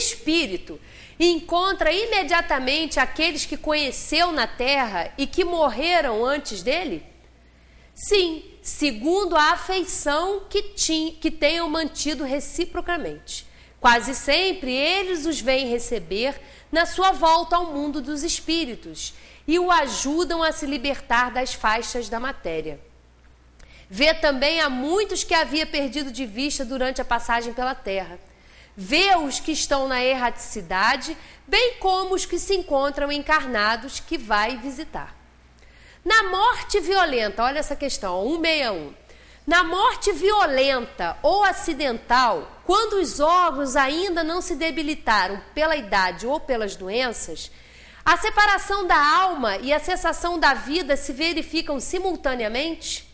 espírito encontra imediatamente aqueles que conheceu na terra e que morreram antes dele? Sim, segundo a afeição que tenham mantido reciprocamente. Quase sempre eles os vêm receber na sua volta ao mundo dos espíritos e o ajudam a se libertar das faixas da matéria. Vê também a muitos que havia perdido de vista durante a passagem pela terra. Vê os que estão na erraticidade, bem como os que se encontram encarnados que vai visitar. Na morte violenta, olha essa questão, 161. Na morte violenta ou acidental, quando os órgãos ainda não se debilitaram pela idade ou pelas doenças, a separação da alma e a cessação da vida se verificam simultaneamente?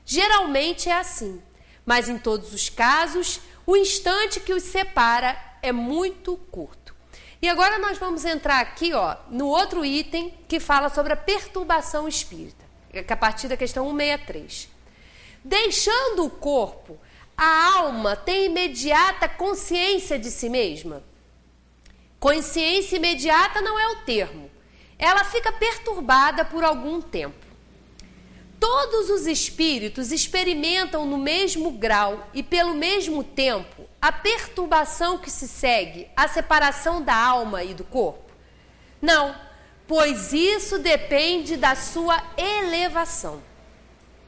Geralmente é assim, mas em todos os casos, o instante que os separa é muito curto. E agora nós vamos entrar aqui, no outro item que fala sobre a perturbação espírita, que é a partir da questão 163. Deixando o corpo, a alma tem imediata consciência de si mesma? Consciência imediata não é o termo. Ela fica perturbada por algum tempo. Todos os espíritos experimentam no mesmo grau e pelo mesmo tempo a perturbação que se segue à separação da alma e do corpo? Não, pois isso depende da sua elevação.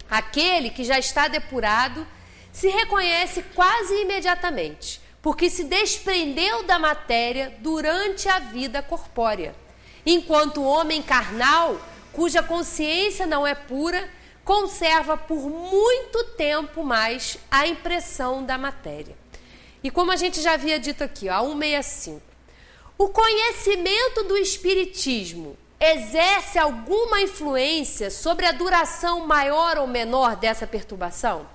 Aquele que já está depurado se reconhece quase imediatamente, porque se desprendeu da matéria durante a vida corpórea, enquanto o homem carnal, cuja consciência não é pura, conserva por muito tempo mais a impressão da matéria. E como a gente já havia dito aqui, a 165, o conhecimento do espiritismo exerce alguma influência sobre a duração maior ou menor dessa perturbação?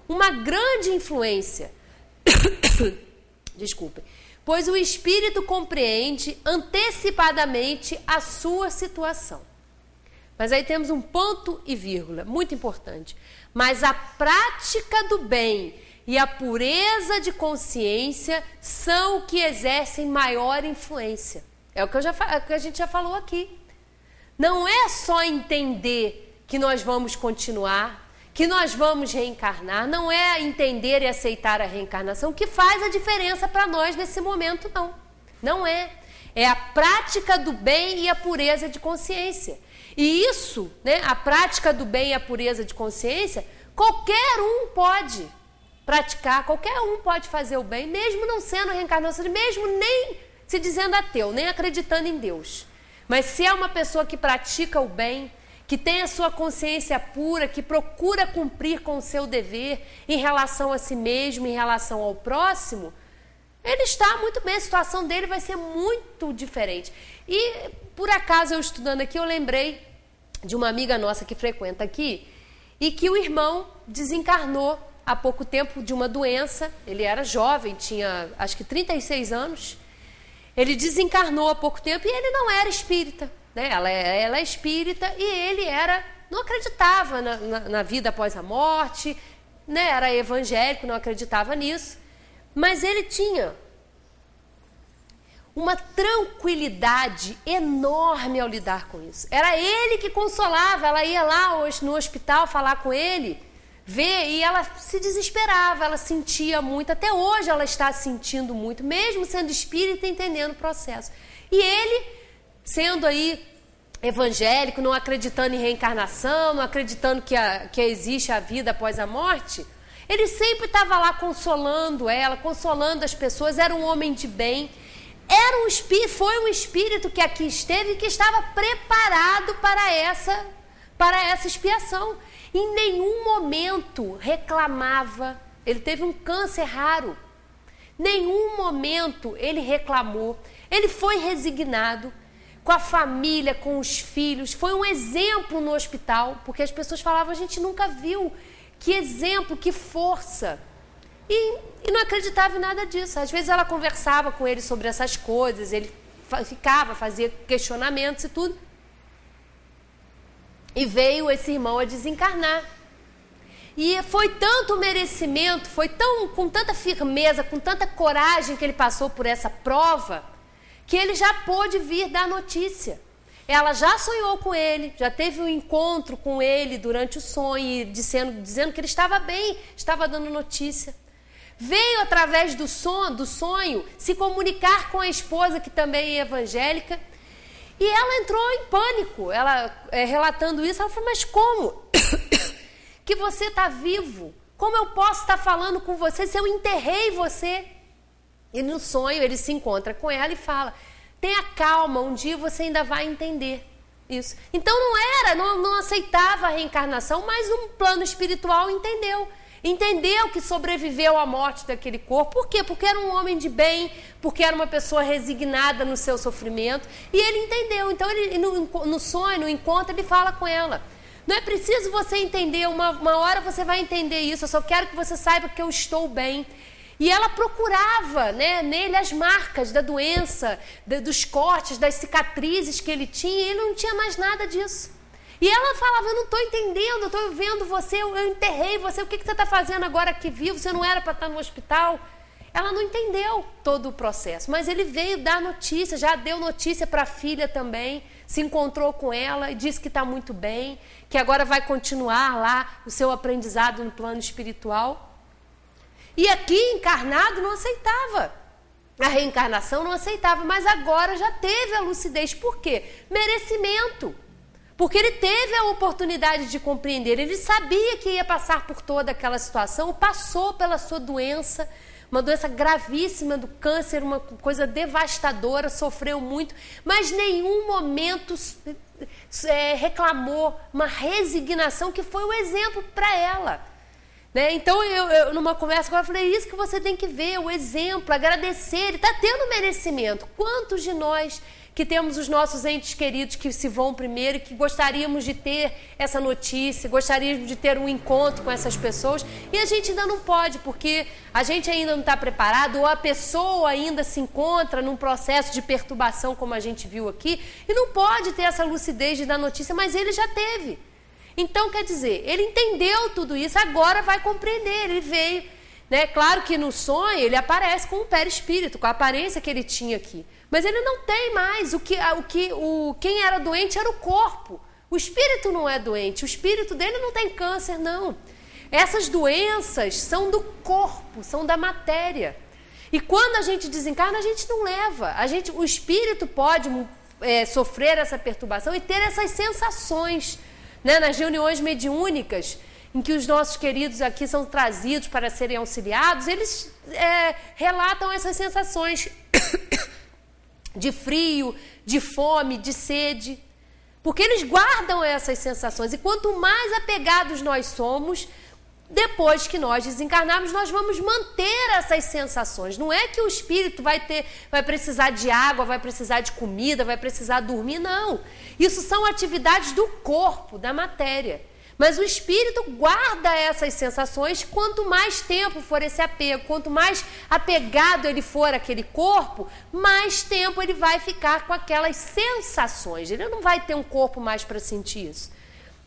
Uma grande influência. Desculpe. Pois o espírito compreende antecipadamente a sua situação. Mas aí temos um ponto e vírgula, muito importante. Mas a prática do bem e a pureza de consciência são o que exercem maior influência. É o que a gente já falou aqui. Não é só entender que nós vamos continuar, que nós vamos reencarnar, não é entender e aceitar a reencarnação que faz a diferença para nós nesse momento, não. Não é. É a prática do bem e a pureza de consciência. E isso, a prática do bem e a pureza de consciência, qualquer um pode praticar, qualquer um pode fazer o bem, mesmo não sendo reencarnação, mesmo nem se dizendo ateu, nem acreditando em Deus. Mas se é uma pessoa que pratica o bem, que tem a sua consciência pura, que procura cumprir com o seu dever em relação a si mesmo, em relação ao próximo, ele está muito bem, a situação dele vai ser muito diferente. E, por acaso, eu estudando aqui, eu lembrei de uma amiga nossa que frequenta aqui e que o irmão desencarnou há pouco tempo de uma doença. Ele era jovem, tinha acho que 36 anos. Ele desencarnou há pouco tempo e ele não era espírita, Ela é espírita e ele não acreditava na vida após a morte, Era evangélico, não acreditava nisso. Mas ele tinha uma tranquilidade enorme ao lidar com isso. Era ele que consolava, ela ia lá hoje no hospital falar com ele, ver, e ela se desesperava, ela sentia muito, até hoje ela está sentindo muito, mesmo sendo espírita, entendendo o processo. E ele, sendo aí evangélico, não acreditando em reencarnação, não acreditando que existe a vida após a morte, ele sempre estava lá consolando ela, consolando as pessoas, era um homem de bem. Foi um espírito que aqui esteve e que estava preparado para essa expiação. Em nenhum momento reclamava. Ele teve um câncer raro. Nenhum momento ele reclamou. Ele foi resignado com a família, com os filhos. Foi um exemplo no hospital, porque as pessoas falavam, a gente nunca viu. Que exemplo, que força. E não acreditava em nada disso. Às vezes ela conversava com ele sobre essas coisas, ele fazia questionamentos e tudo. E veio esse irmão a desencarnar. E foi tanto merecimento, foi com tanta firmeza, com tanta coragem que ele passou por essa prova, que ele já pôde vir dar notícia. Ela já sonhou com ele, já teve um encontro com ele durante o sonho, dizendo que ele estava bem, estava dando notícia. Veio através do sonho se comunicar com a esposa, que também é evangélica, e ela entrou em pânico. Ela, relatando isso, ela falou: mas como que você está vivo? Como eu posso estar falando com você se eu enterrei você? E no sonho ele se encontra com ela e fala: tenha calma, um dia você ainda vai entender isso. Então não aceitava a reencarnação, mas um plano espiritual entendeu que sobreviveu à morte daquele corpo. Por quê? Porque era um homem de bem, porque era uma pessoa resignada no seu sofrimento, e ele entendeu. Então ele, no sonho, no encontro, ele fala com ela: não é preciso você entender, uma hora você vai entender isso, eu só quero que você saiba que eu estou bem. E ela procurava, né, nele as marcas da doença, dos cortes, das cicatrizes que ele tinha, e ele não tinha mais nada disso. E ela falava: eu não estou entendendo, eu estou vendo você, eu enterrei você, o que você está fazendo agora aqui vivo? Você não era para estar no hospital? Ela não entendeu todo o processo, mas ele veio dar notícia, já deu notícia para a filha também, se encontrou com ela e disse que está muito bem, que agora vai continuar lá o seu aprendizado no plano espiritual. E aqui, encarnado, não aceitava. A reencarnação não aceitava, mas agora já teve a lucidez. Por quê? Merecimento. Porque ele teve a oportunidade de compreender. Ele sabia que ia passar por toda aquela situação, passou pela sua doença, uma doença gravíssima do câncer, uma coisa devastadora, sofreu muito, mas nenhum momento reclamou, uma resignação que foi o exemplo para ela. Né? Então, eu numa conversa agora, falei: isso que você tem que ver, o exemplo, agradecer, ele está tendo merecimento. Quantos de nós que temos os nossos entes queridos que se vão primeiro e que gostaríamos de ter essa notícia, gostaríamos de ter um encontro com essas pessoas, e a gente ainda não pode, porque a gente ainda não está preparado, ou a pessoa ainda se encontra num processo de perturbação, como a gente viu aqui, e não pode ter essa lucidez de dar notícia, mas ele já teve. Então, quer dizer, ele entendeu tudo isso, agora vai compreender, ele veio, né? Claro que no sonho ele aparece com o perispírito, com a aparência que ele tinha aqui, mas ele não tem mais, quem era doente era o corpo, o espírito não é doente, o espírito dele não tem câncer, não. Essas doenças são do corpo, são da matéria, e quando a gente desencarna, a gente não leva, o espírito pode sofrer essa perturbação e ter essas sensações, né, nas reuniões mediúnicas, em que os nossos queridos aqui são trazidos para serem auxiliados, eles relatam essas sensações de frio, de fome, de sede, porque eles guardam essas sensações, e quanto mais apegados nós somos, depois que nós desencarnarmos, nós vamos manter essas sensações. Não é que o espírito vai precisar de água, vai precisar de comida, vai precisar dormir, não. Isso são atividades do corpo, da matéria. Mas o espírito guarda essas sensações. Quanto mais tempo for esse apego, quanto mais apegado ele for àquele corpo, mais tempo ele vai ficar com aquelas sensações. Ele não vai ter um corpo mais para sentir isso,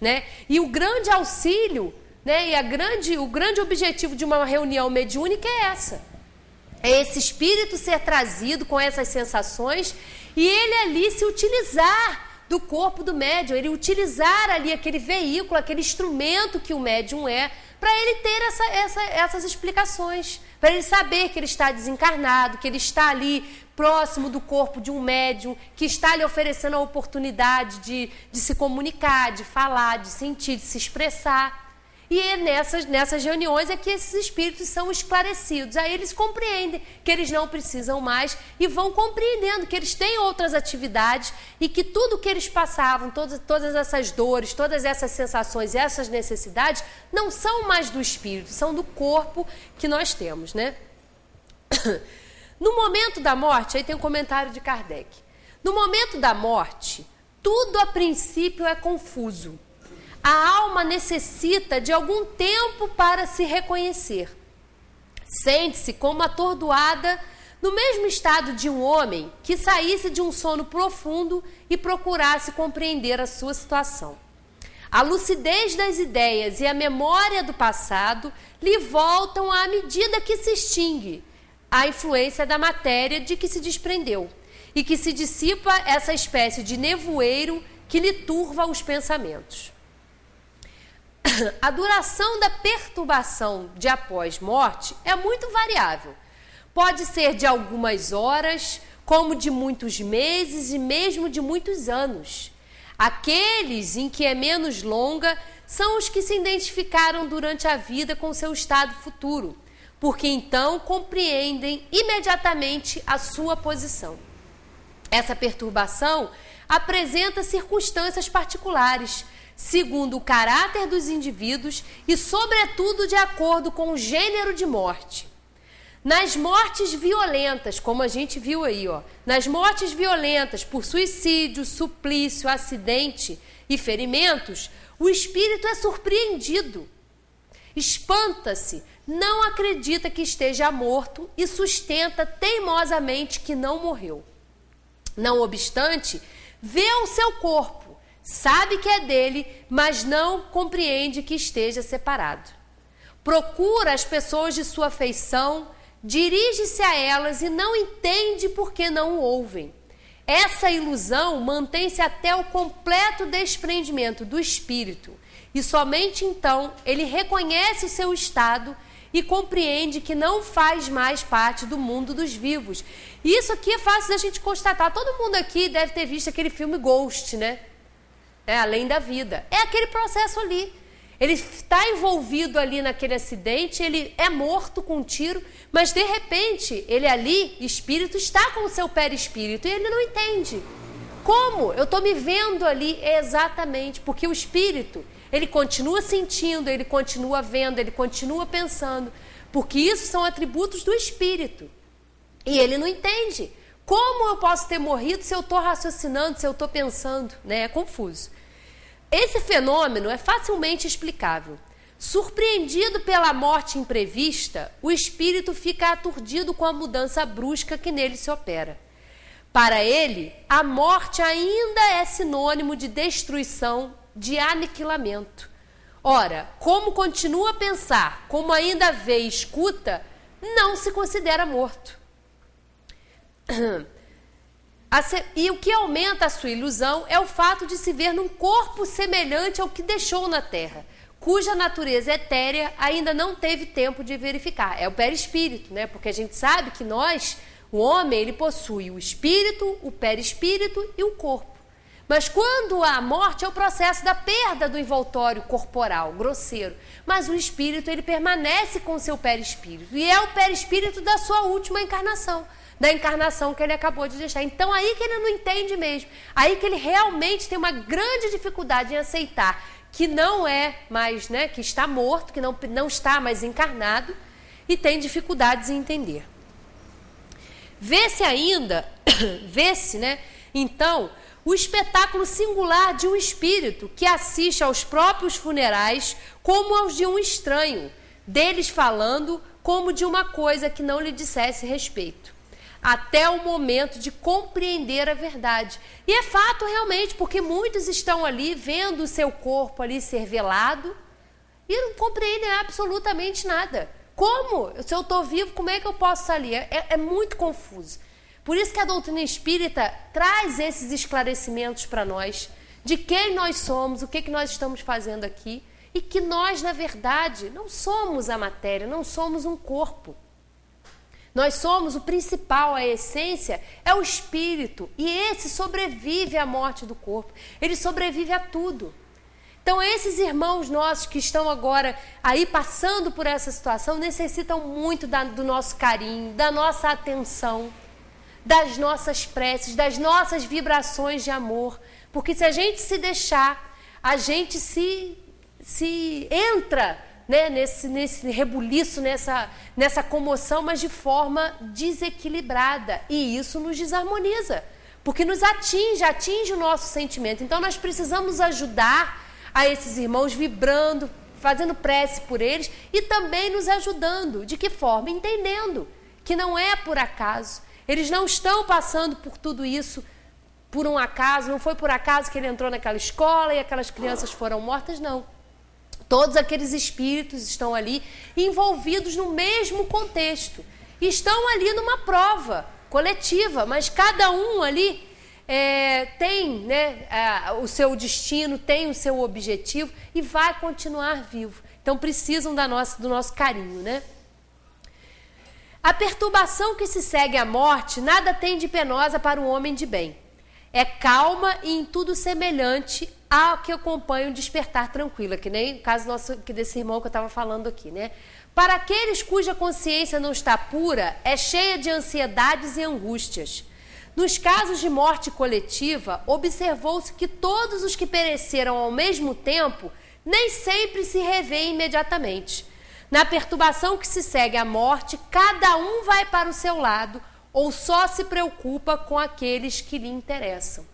né? E o grande auxílio, né, e o grande objetivo de uma reunião mediúnica é essa. É esse espírito ser trazido com essas sensações e ele ali se utilizar do corpo do médium, ele utilizar ali aquele veículo, aquele instrumento que o médium é, para ele ter essas explicações, para ele saber que ele está desencarnado, que ele está ali próximo do corpo de um médium, que está lhe oferecendo a oportunidade de se comunicar, de falar, de sentir, de se expressar. E é nessas reuniões é que esses espíritos são esclarecidos. Aí eles compreendem que eles não precisam mais e vão compreendendo que eles têm outras atividades e que tudo que eles passavam, todas essas dores, todas essas sensações, essas necessidades, não são mais do espírito, são do corpo que nós temos, né? No momento da morte, aí tem um comentário de Kardec. No momento da morte, tudo a princípio é confuso. A alma necessita de algum tempo para se reconhecer. Sente-se como atordoada, no mesmo estado de um homem que saísse de um sono profundo e procurasse compreender a sua situação. A lucidez das ideias e a memória do passado lhe voltam à medida que se extingue a influência da matéria de que se desprendeu e que se dissipa essa espécie de nevoeiro que lhe turva os pensamentos. A duração da perturbação de após-morte é muito variável. Pode ser de algumas horas, como de muitos meses e mesmo de muitos anos. Aqueles em que é menos longa são os que se identificaram durante a vida com seu estado futuro, porque então compreendem imediatamente a sua posição. Essa perturbação apresenta circunstâncias particulares, segundo o caráter dos indivíduos e, sobretudo, de acordo com o gênero de morte. Nas mortes violentas, como a gente viu aí, nas mortes violentas por suicídio, suplício, acidente e ferimentos, o espírito é surpreendido. Espanta-se, não acredita que esteja morto e sustenta teimosamente que não morreu. Não obstante, vê o seu corpo, sabe que é dele, mas não compreende que esteja separado. Procura as pessoas de sua afeição, dirige-se a elas e não entende por que não o ouvem. Essa ilusão mantém-se até o completo desprendimento do espírito e somente então ele reconhece o seu estado e compreende que não faz mais parte do mundo dos vivos. E isso aqui é fácil da gente constatar. Todo mundo aqui deve ter visto aquele filme Ghost, né? Além da vida. É aquele processo ali. Ele está envolvido ali naquele acidente, ele é morto com um tiro, mas de repente, ele ali, espírito, está com o seu perispírito e ele não entende. Como? Eu estou me vendo ali exatamente, porque o espírito, ele continua sentindo, ele continua vendo, ele continua pensando, porque isso são atributos do espírito. E ele não entende. Como eu posso ter morrido se eu estou raciocinando, se eu estou pensando? Né? É confuso. Esse fenômeno é facilmente explicável. Surpreendido pela morte imprevista, o espírito fica aturdido com a mudança brusca que nele se opera. Para ele, a morte ainda é sinônimo de destruição, de aniquilamento. Ora, como continua a pensar, como ainda vê e escuta, não se considera morto. E o que aumenta a sua ilusão é o fato de se ver num corpo semelhante ao que deixou na terra, cuja natureza etérea ainda não teve tempo de verificar. É o perispírito, né? Porque a gente sabe que nós, o homem, ele possui o espírito, o perispírito e o corpo. Mas quando há morte é o processo da perda do envoltório corporal, grosseiro. Mas o espírito, ele permanece com o seu perispírito. E é o perispírito da sua última encarnação. Da encarnação que ele acabou de deixar. Então aí que ele não entende mesmo. Aí que ele realmente tem uma grande dificuldade em aceitar que não é mais, né, que está morto, que não está mais encarnado e tem dificuldades em entender. Vê-se, né, então, o espetáculo singular de um espírito que assiste aos próprios funerais como aos de um estranho, deles falando como de uma coisa que não lhe dissesse respeito, até o momento de compreender a verdade. E é fato realmente, porque muitos estão ali vendo o seu corpo ali ser velado e não compreendem absolutamente nada. Como? Se eu estou vivo, como é que eu posso estar ali? É muito confuso. Por isso que a doutrina espírita traz esses esclarecimentos para nós, de quem nós somos, o que nós estamos fazendo aqui, e que nós, na verdade, não somos a matéria, não somos um corpo. Nós somos o principal, a essência é o espírito, e esse sobrevive à morte do corpo, ele sobrevive a tudo. Então esses irmãos nossos que estão agora aí passando por essa situação necessitam muito do nosso carinho, da nossa atenção, das nossas preces, das nossas vibrações de amor, porque se a gente se deixar, a gente se entra, né, nesse rebuliço, nessa comoção, mas de forma desequilibrada. E isso nos desarmoniza, porque nos atinge o nosso sentimento. Então nós precisamos ajudar a esses irmãos vibrando, fazendo prece por eles e também nos ajudando. De que forma? Entendendo que não é por acaso. Eles não estão passando por tudo isso por um acaso, não foi por acaso que ele entrou naquela escola e aquelas crianças foram mortas, não. Todos aqueles espíritos estão ali envolvidos no mesmo contexto. Estão ali numa prova coletiva, mas cada um ali tem, né, o seu destino, tem o seu objetivo e vai continuar vivo. Então precisam do nosso carinho, né? A perturbação que se segue à morte nada tem de penosa para o homem de bem. É calma e em tudo semelhante ao que acompanha o despertar tranquila, que nem o caso desse irmão que eu estava falando aqui, né? Para aqueles cuja consciência não está pura, é cheia de ansiedades e angústias. Nos casos de morte coletiva, observou-se que todos os que pereceram ao mesmo tempo nem sempre se revêem imediatamente. Na perturbação que se segue à morte, cada um vai para o seu lado ou só se preocupa com aqueles que lhe interessam.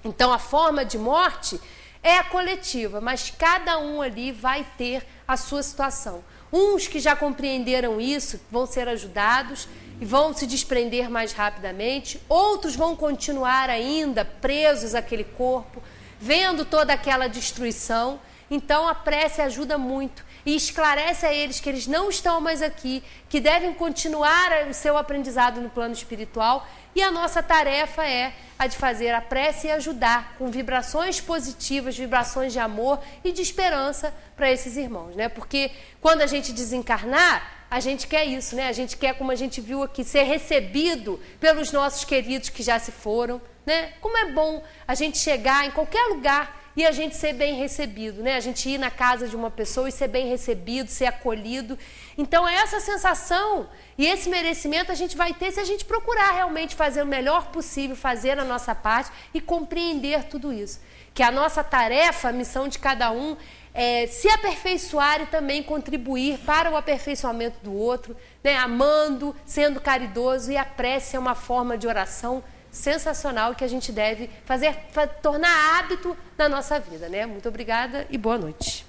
Então, a forma de morte é a coletiva, mas cada um ali vai ter a sua situação. Uns que já compreenderam isso vão ser ajudados e vão se desprender mais rapidamente. Outros vão continuar ainda presos àquele corpo, vendo toda aquela destruição. Então, a prece ajuda muito e esclarece a eles que eles não estão mais aqui, que devem continuar o seu aprendizado no plano espiritual. E a nossa tarefa é a de fazer a prece e ajudar com vibrações positivas, vibrações de amor e de esperança para esses irmãos, né? Porque quando a gente desencarnar, a gente quer isso, né? A gente quer, como a gente viu aqui, ser recebido pelos nossos queridos que já se foram, né? Como é bom a gente chegar em qualquer lugar e a gente ser bem recebido, né? A gente ir na casa de uma pessoa e ser bem recebido, ser acolhido. Então, essa sensação e esse merecimento a gente vai ter se a gente procurar realmente fazer o melhor possível, fazer a nossa parte e compreender tudo isso. Que a nossa tarefa, a missão de cada um, é se aperfeiçoar e também contribuir para o aperfeiçoamento do outro, né? Amando, sendo caridoso, e a prece é uma forma de oração sensacional que a gente deve fazer, tornar hábito na nossa vida, né? Muito obrigada e boa noite.